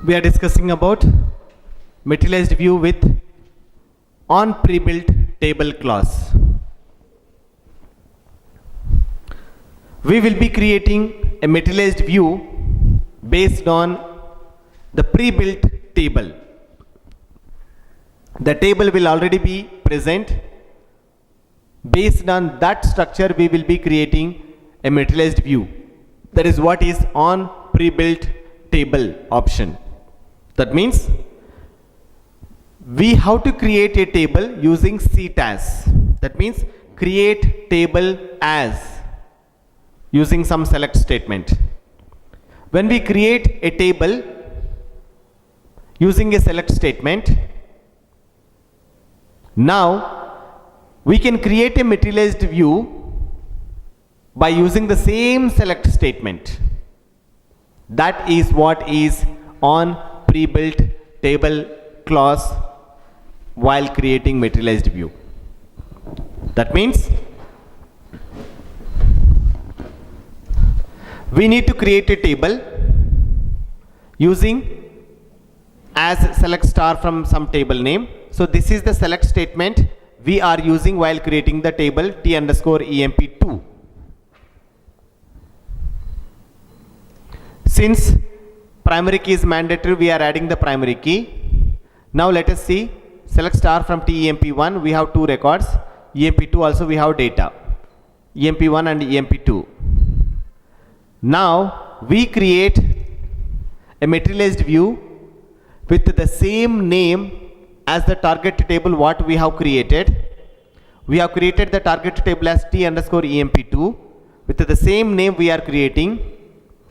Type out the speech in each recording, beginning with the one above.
We are discussing about materialized view with on pre-built table class. We will be creating a materialized view based on the pre-built table. The table will already be present. Based on that structure, we will be creating a materialized view. That is what is on pre-built table option. That means we have to create a table using CTAS. That means create table as using some select statement. When we create a table using a select statement, now we can create a materialized view by using the same select statement. That is what is on pre-built table clause while creating materialized view. That means we need to create a table using as select star from some table name. So this is the select statement we are using while creating the table T_EMP2. Since primary key is mandatory, we are adding the primary key. Now let us see, select star from TEMP1, we have two records. EMP2 also we have data, EMP1 and EMP2. Now we create a materialized view with the same name as the target table what we have created. We have created the target table as T_EMP2 with the same name we are creating,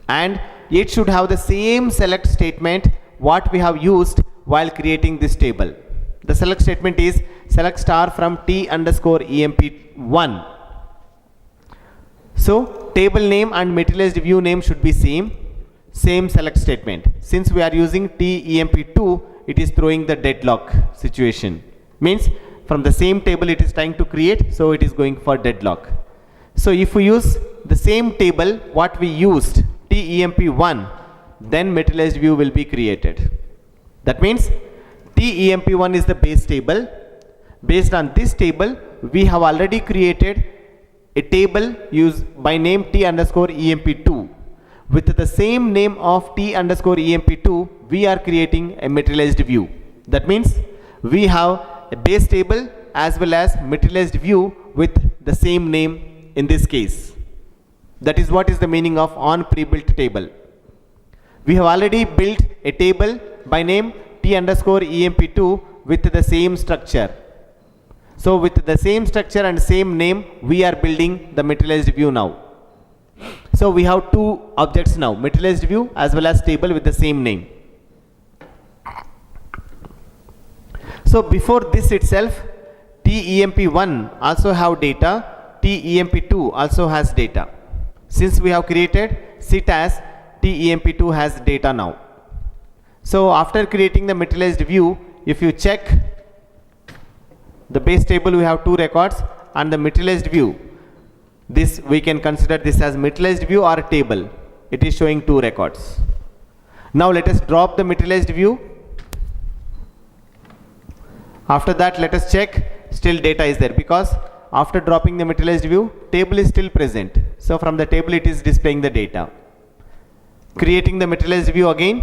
and it should have the same select statement what we have used while creating this table. The select statement is select star from T_EMP1. So table name and materialized view name should be same select statement. Since we are using TEMP2, it is throwing the deadlock situation. Means from the same table it is trying to create, so it is going for deadlock. So if we use the same table what we used, TEMP1, then materialized view will be created. That means TEMP1 is the base table. Based on this table, we have already created a table used by name T_EMP2. With the same name of T_EMP2, we are creating a materialized view. That means we have a base table as well as materialized view with the same name in this case. That is what is the meaning of on pre-built table. We have already built a table by name T_EMP2 with the same structure. So with the same structure and same name, we are building the materialized view now. So we have two objects now, materialized view as well as table with the same name. So before this itself, TEMP1 also have data, TEMP2 also has data. Since we have created CTAS, TEMP2 has data now. So after creating the materialized view, if you check the base table, we have two records, and the materialized view, this we can consider this as materialized view or table. It is showing two records. Now let us drop the materialized view. After that, let us check, still data is there, because after dropping the materialized view, table is still present. So from the table it is displaying the data. Creating the materialized view again.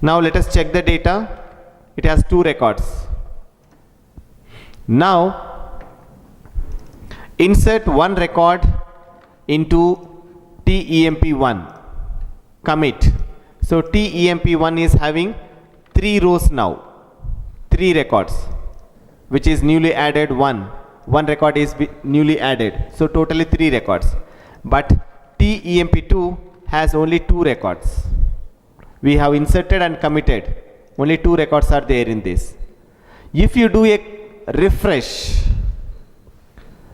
Now let us check the data. It has two records. Now insert one record into TEMP1. Commit. So TEMP1 is having 3 rows now, 3 records, which is newly added 1. 1 record is newly added. So totally 3 records. But TEMP2 has only 2 records. We have inserted and committed. Only 2 records are there in this. If you do a refresh,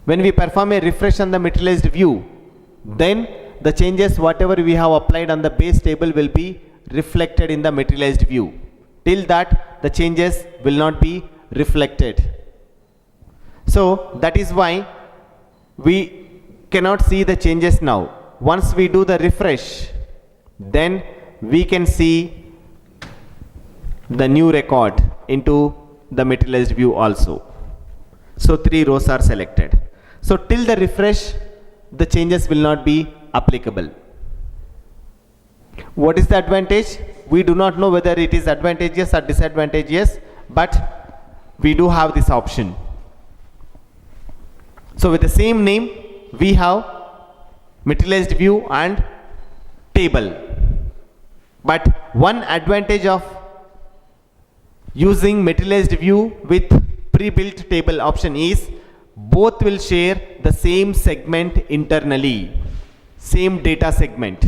when we perform a refresh on the materialized view, then the changes whatever we have applied on the base table will be reflected in the materialized view. Till that, the changes will not be reflected. So that is why we cannot see the changes now. Once we do the refresh, then we can see the new record into the materialized view also. So 3 rows are selected. So till the refresh, the changes will not be applicable. What is the advantage? We do not know whether it is advantageous or disadvantageous, but we do have this option. So with the same name, we have materialized view and table. But one advantage of using materialized view with pre-built table option is both will share the same segment internally, same data segment.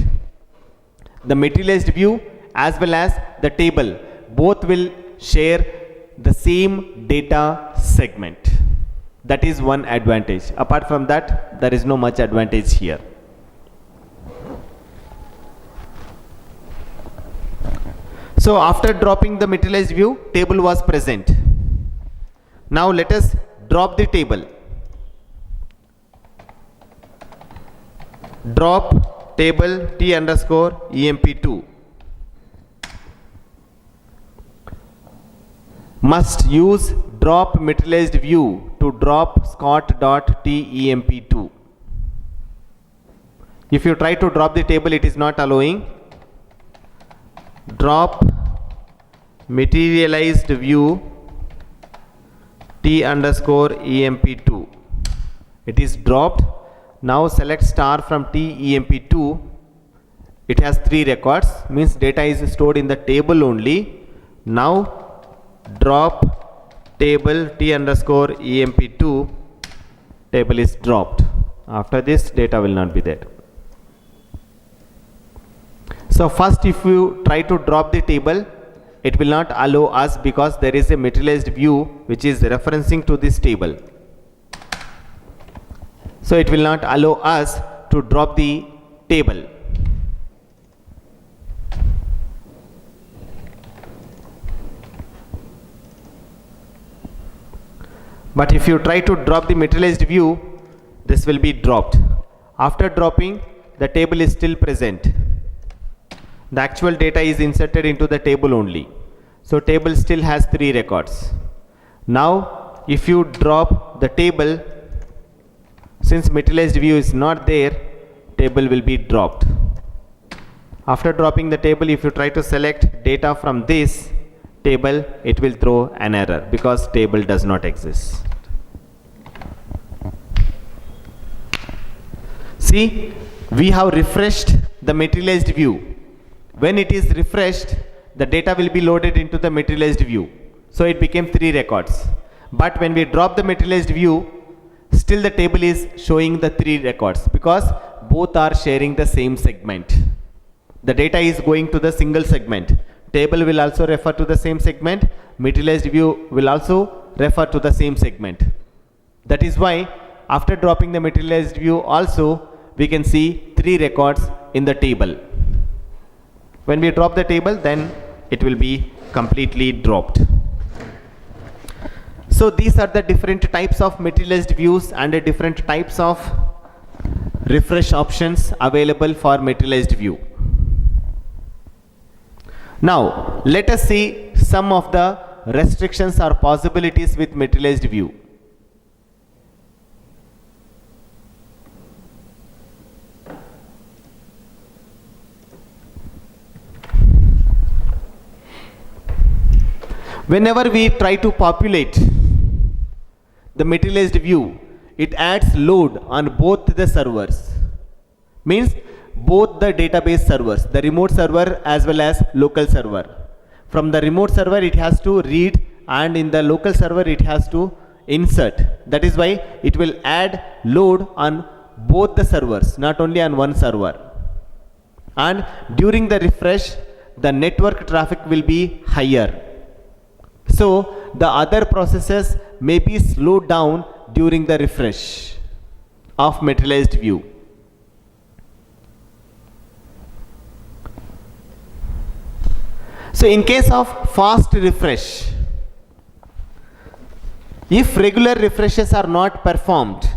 The materialized view as well as the table both will share the same data segment. That is one advantage. Apart from that, there is no much advantage here. So after dropping the materialized view, table was present. Now let us drop the table. Drop table T underscore EMP2. Must use drop materialized view to drop scott.temp2. If you try to drop the table, it is not allowing. Drop materialized view T underscore EMP2. It is dropped. Now select star from TEMP2. It has 3 records, means data is stored in the table only. Now drop table T underscore EMP2. Table is dropped. After this, data will not be there. So first, if you try to drop the table, it will not allow us because there is a materialized view which is referencing to this table. So it will not allow us to drop the table. But if you try to drop the materialized view, this will be dropped. After dropping, the table is still present. The actual data is inserted into the table only. So table still has 3 records. Now if you drop the table, since materialized view is not there, table will be dropped. After dropping the table, if you try to select data from this table, it will throw an error because table does not exist. See, we have refreshed the materialized view. When it is refreshed, the data will be loaded into the materialized view. So it became 3 records. But when we drop the materialized view, still the table is showing the 3 records because both are sharing the same segment. The data is going to the single segment. Table will also refer to the same segment. Materialized view will also refer to the same segment. That is why after dropping the materialized view also, we can see 3 records in the table. When we drop the table, then it will be completely dropped. So these are the different types of materialized views and the different types of refresh options available for materialized view. Now let us see some of the restrictions or possibilities with materialized view. Whenever we try to populate the materialized view, it adds load on both the servers. Means both the database servers, the remote server as well as local server. From the remote server it has to read, and in the local server it has to insert. That is why it will add load on both the servers, not only on one server. And during the refresh, the network traffic will be higher. So the other processes may be slowed down during the refresh of materialized view. So in case of fast refresh, if regular refreshes are not performed,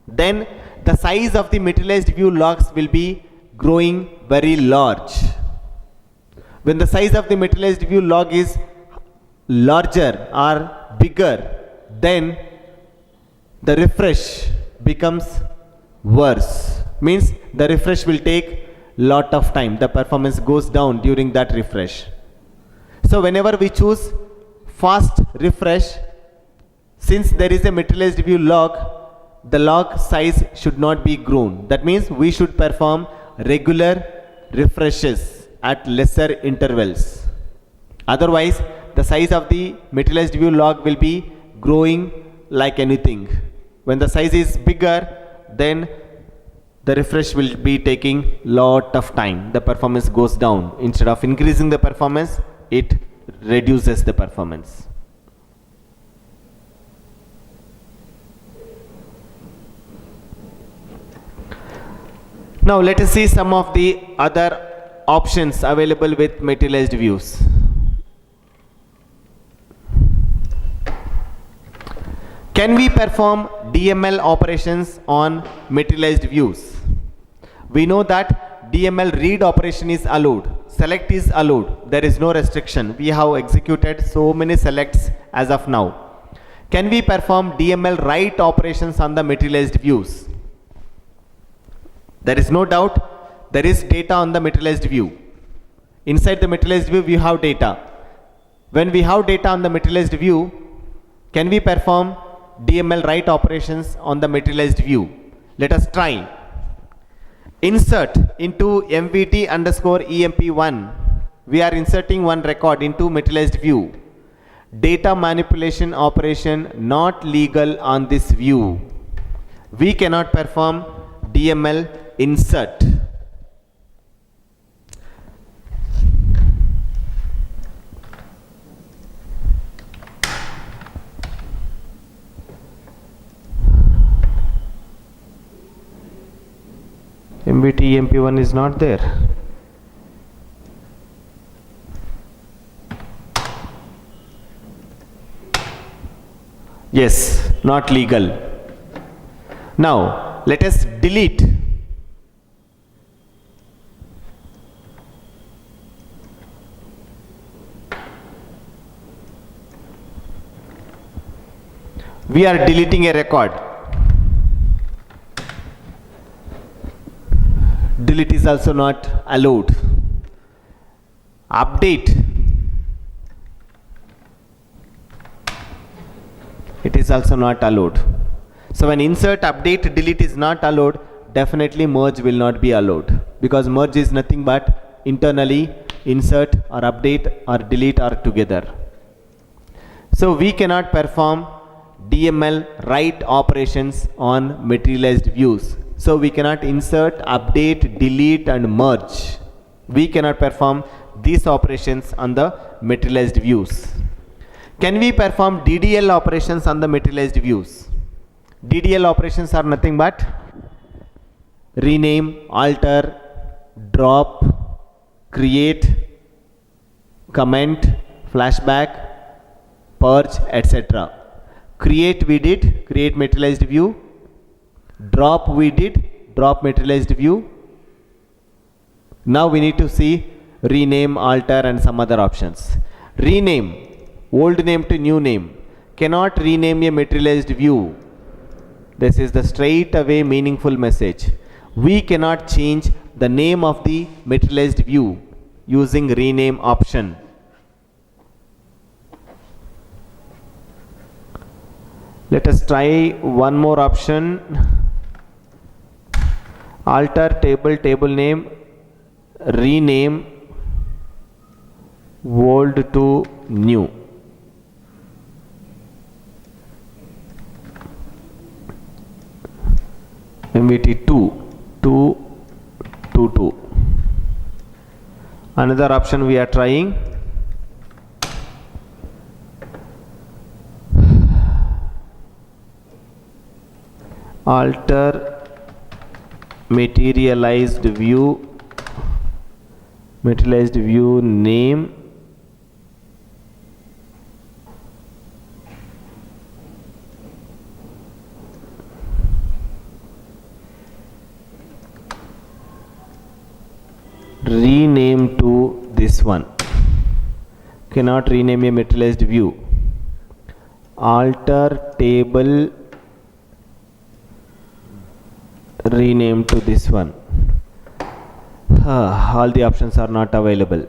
then the size of the materialized view logs will be growing very large. When the size of the materialized view log is larger or bigger, then the refresh becomes worse. Means the refresh will take lot of time. The performance goes down during that refresh. So whenever we choose fast refresh, since there is a materialized view log, the log size should not be grown. That means we should perform regular refreshes at lesser intervals. Otherwise, the size of the materialized view log will be growing like anything. When the size is bigger, then the refresh will be taking lot of time. The performance goes down. Instead of increasing the performance, it reduces the performance. Now let us see some of the other options available with materialized views. Can we perform DML operations on materialized views? We know that DML read operation is allowed, select is allowed, there is no restriction. We have executed so many selects as of now. Can we perform DML write operations on the materialized views? There is no doubt there is data on the materialized view. Inside the materialized view we have data. When we have data on the materialized view, can we perform DML write operations on the materialized view? Let us try. Insert into MVT underscore EMP1. We are inserting one record into materialized view. Data manipulation operation not legal on this view. We cannot perform DML insert. MVT EMP1 is not there. Yes, not legal. Now let us delete. We are deleting a record. Delete is also not allowed. Update. It is also not allowed. So when insert, update, delete is not allowed, definitely merge will not be allowed, because merge is nothing but internally insert or update or delete are together. So we cannot perform DML write operations on materialized views. So we cannot insert, update, delete and merge. We cannot perform these operations on the materialized views. Can we perform DDL operations on the materialized views? DDL operations are nothing but rename, alter, drop, create, comment, flashback, purge, etc. Create we did, create materialized view. Drop we did, drop materialized view. Now we need to see rename, alter and some other options. Rename, old name to new name. Cannot rename a materialized view. This is the straight away meaningful message. We cannot change the name of the materialized view using rename option. Let us try one more option. Alter table name, rename old to new. MVT 2. Another option we are trying. Alter materialized view name rename to this one. cannot rename a materialized view. Alter table, rename to this one. All the options are not available.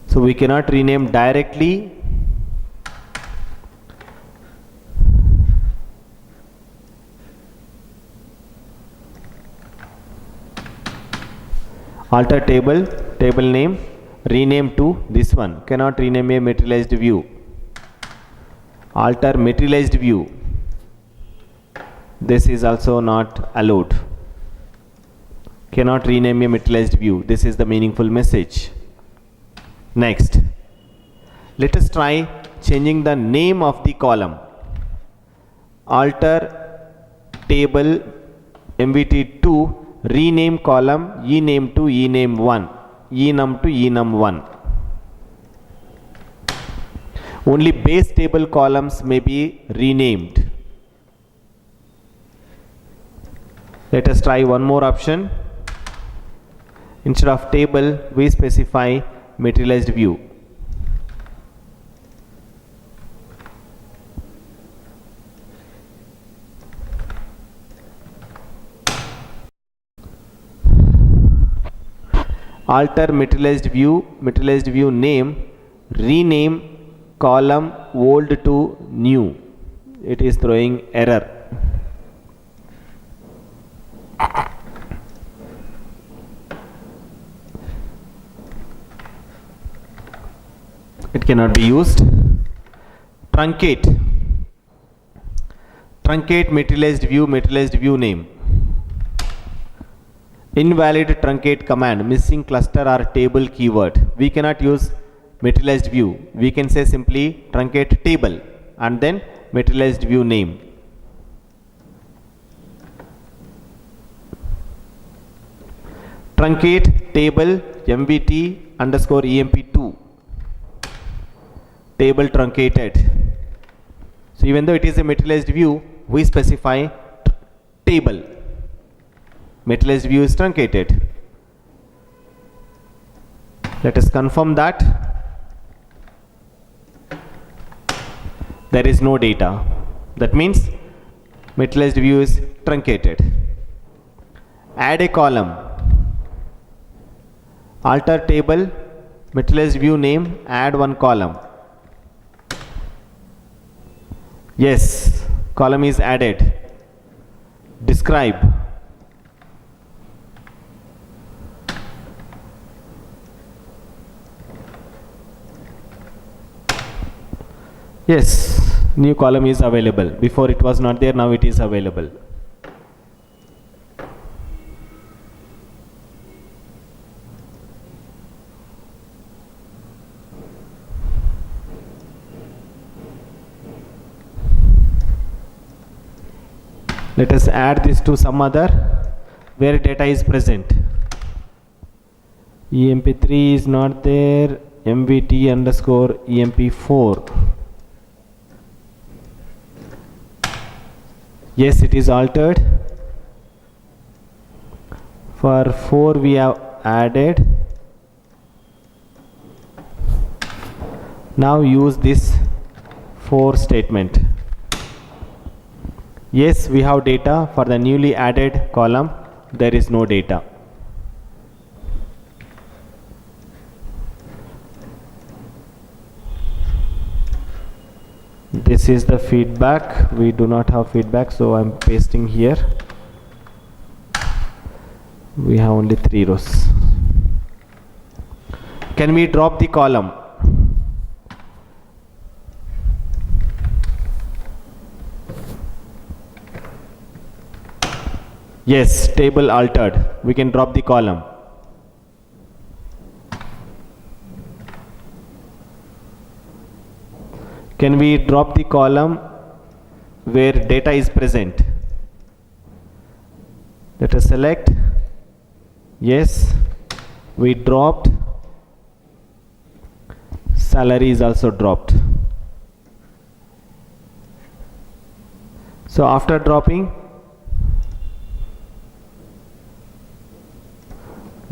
So we cannot rename directly. Alter table, table name, rename to this one. Cannot rename a materialized view. Alter materialized view. This is also not allowed. Cannot rename a materialized view. This is the meaningful message. Next, let us try changing the name of the column. Alter table mvt2, rename column ename to ename1, enum to enum1. Only base table columns may be renamed. Let us try one more option. Instead of table, we specify materialized view. Alter materialized view name, rename column old to new. It is throwing error. It cannot be used. Truncate materialized view name. Invalid truncate command, missing cluster or table keyword. We cannot use materialized view. We can say simply truncate table and then materialized view name. Truncate table mvt underscore emp2. Table truncated. So even though it is a materialized view, we specify table. Materialized view is truncated. Let us confirm that. There is no data. That means materialized view is truncated. Add a column. Alter table, materialized view name, add one column. Yes, column is added. Describe. Yes, new column is available. Before it was not there, now it is available. Let us add this to some other where data is present. emp3 is not there, mvt underscore emp4. Yes, it is altered. For 4 we have added. Now use this for statement. Yes, we have data. For the newly added column, there is no data. This is the feedback. We do not have feedback, so I am pasting here. We have only 3 rows. Can we drop the column? Yes, table altered. We can drop the column. Can we drop the column where data is present? Let us select. Yes, we dropped. Salary is also dropped. So after dropping,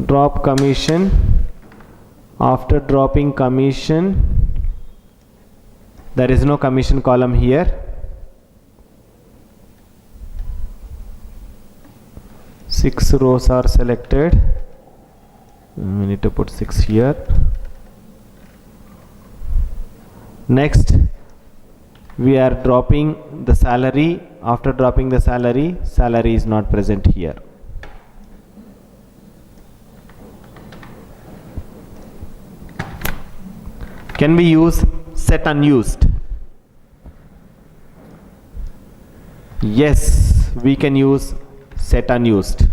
drop commission After dropping commission, there is no commission column here. Six rows are selected. We need to put 6 here. Next, we are dropping the salary. After dropping the salary, salary is not present here. Can we use set unused? Yes, we can use set unused.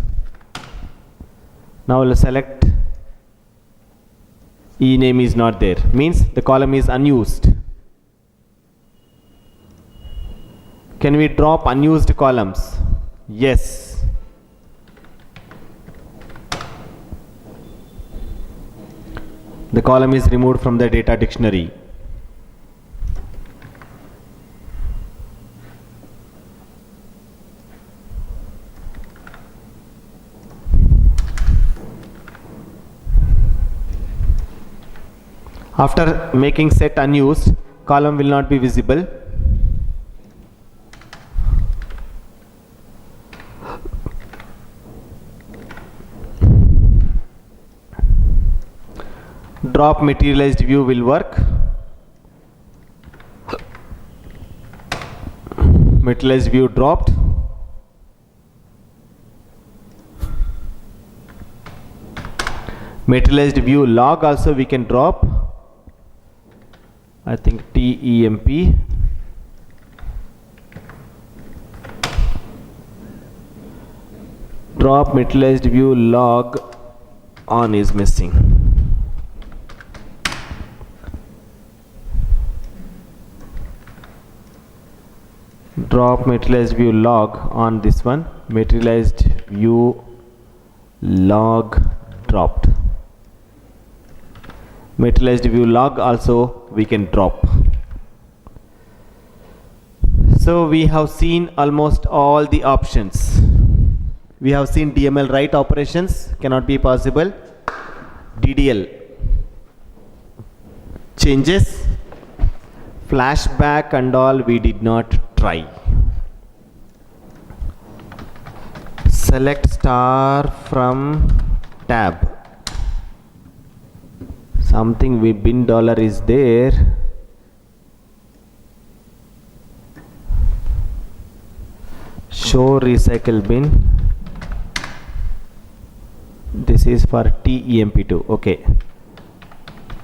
Now we'll select e name is not there, means the column is unused. Can we drop unused columns? Yes. The column is removed from the data dictionary. After making set unused, column will not be visible. Drop materialized view will work. Materialized view dropped. Materialized view log also we can drop. I think TEMP. Drop materialized view log on is missing. Drop materialized view log on this one. Materialized view log dropped. Materialized view log also we can drop. So we have seen almost all the options. We have seen DML write operations cannot be possible. DDL changes, flashback and all we did not try. Select star from tab. Something with bin dollar is there. Show recycle bin. This is for TEMP2. Okay.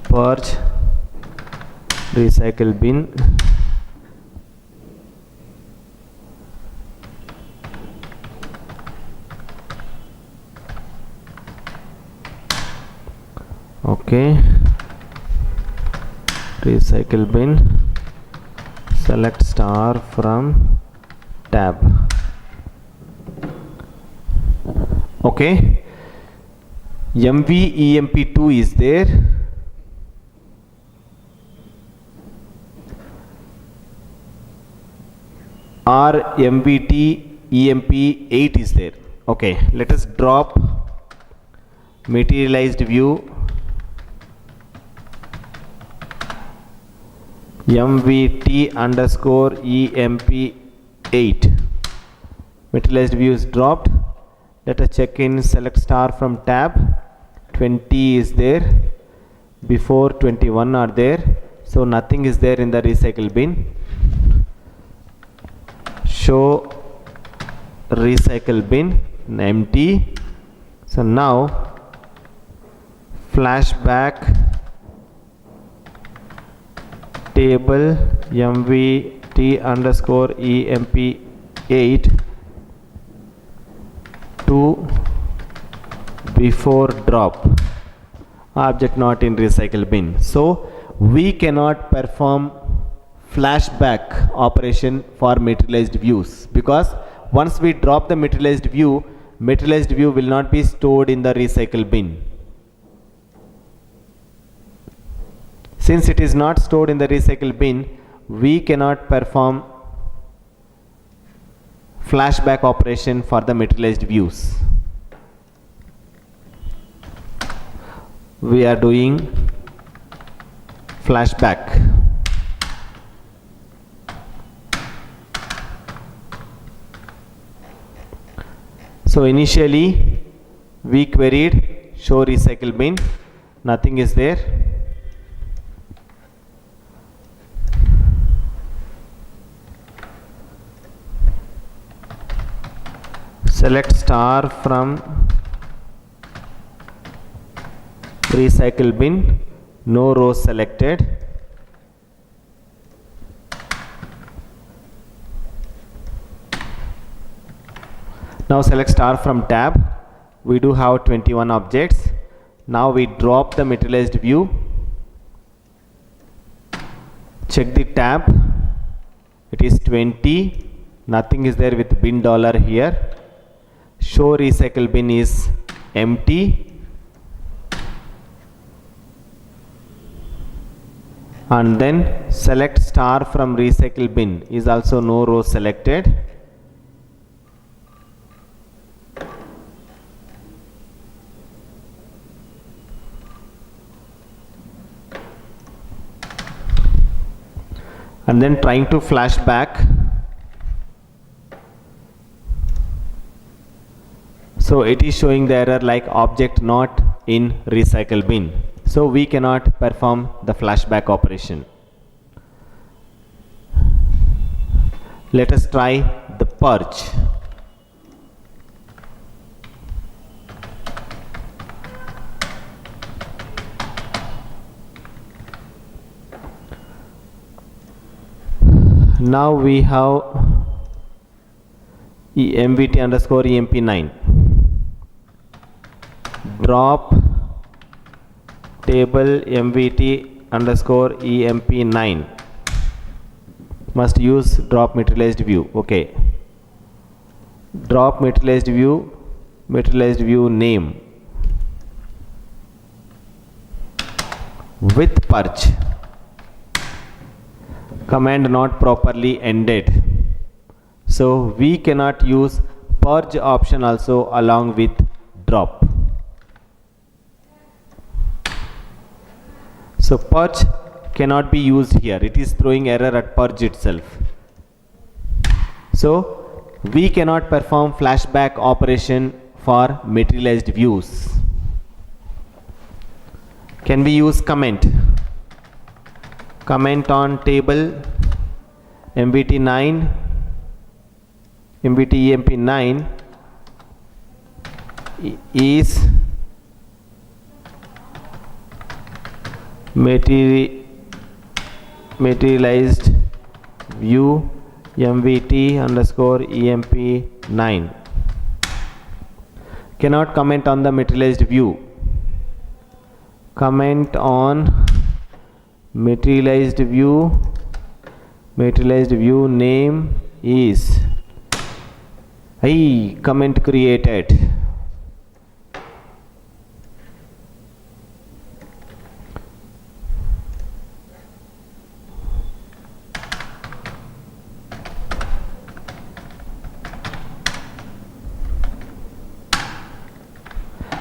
Purge recycle bin. Okay, recycle bin, select star from tab. Okay, MVEMP2 is there. RMVT EMP8 is there. Okay, let us drop materialized view MVT underscore EMP8. Materialized view is dropped. Let us check in select star from tab. 20 is there. Before 21 are there. So nothing is there in the recycle bin. Show recycle bin empty. So now flashback table MVT underscore EMP8 to before drop object not in recycle bin. So we cannot perform flashback operation for materialized views because once we drop the materialized view will not be stored in the recycle bin. Since it is not stored in the recycle bin, we cannot perform flashback operation for the materialized views. We are doing flashback. So initially we queried show recycle bin, nothing is there. Select star from recycle bin, no rows selected. Now select star from tab. We do have 21 objects. Now we drop the materialized view. Check the tab. It is 20. Nothing is there with bin dollar here. Show recycle bin is empty. And then select star from recycle bin is also no row selected. And then trying to flash back. So it is showing the error like object not in recycle bin. So we cannot perform the flashback operation. Let us try the purge. Now we have MVT underscore EMP9. Drop table MVT underscore EMP9. Must use drop materialized view. Okay. Drop materialized view name with purge. Command not properly ended. So we cannot use purge option also along with drop. So purge cannot be used here. It is throwing error at purge itself. So we cannot perform flashback operation for materialized views. Can we use comment? Comment on table MVT9, MVT EMP9 is materialized view MVT underscore EMP9. Cannot comment on the materialized view. Comment on materialized view name is comment created.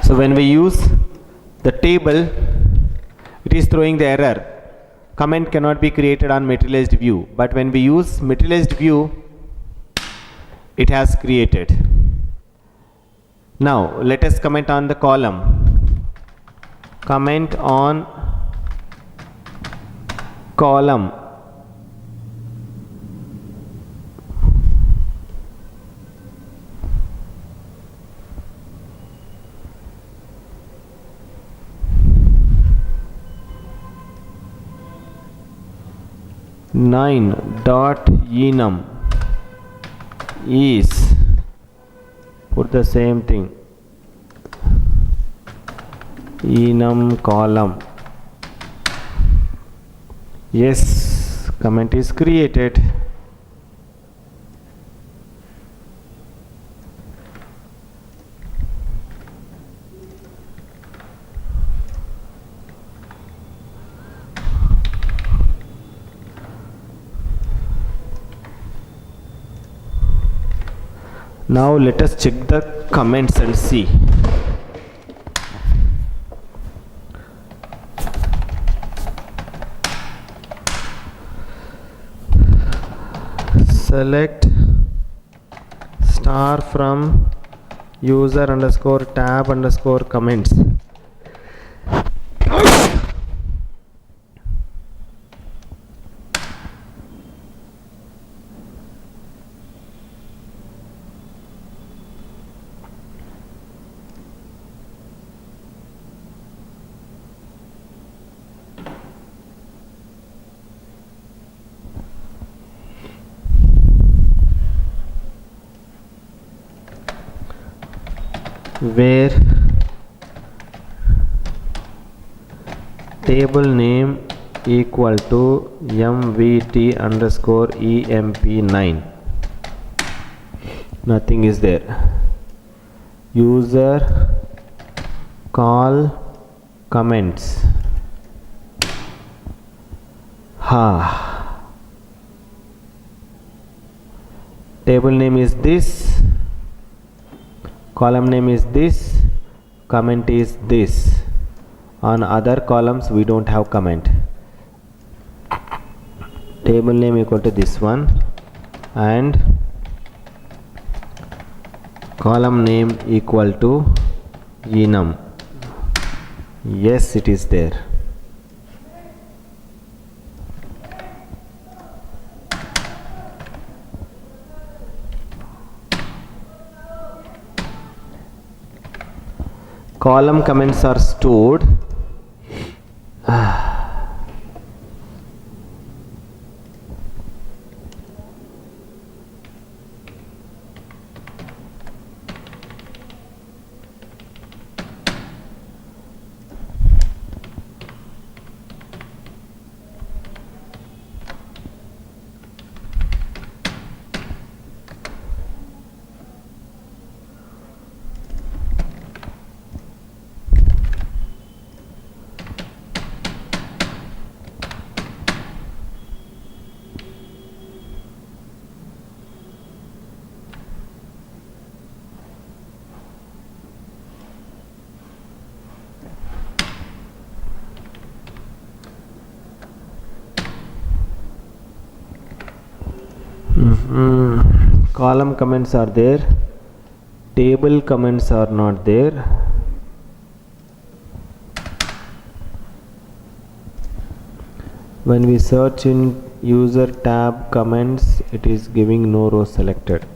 So when we use the table, it is throwing the error. Comment cannot be created on materialized view, but when we use materialized view, it has created. Now let us comment on the column. Comment on column. Enum is, put the same thing, enum column. Yes, comment is created. Now let us check the comments and see. select star from user underscore tab underscore comments. Where table name equal to mvt underscore emp9, nothing is there. User call comments, table name is this, column name is this, comment is this. On other columns we don't have comment. Table name equal to this one and column name equal to enum. Yes, it is there. Column comments are stored. Column comments are there, table comments are not there. When we search in user tab comments, it is giving no row selected.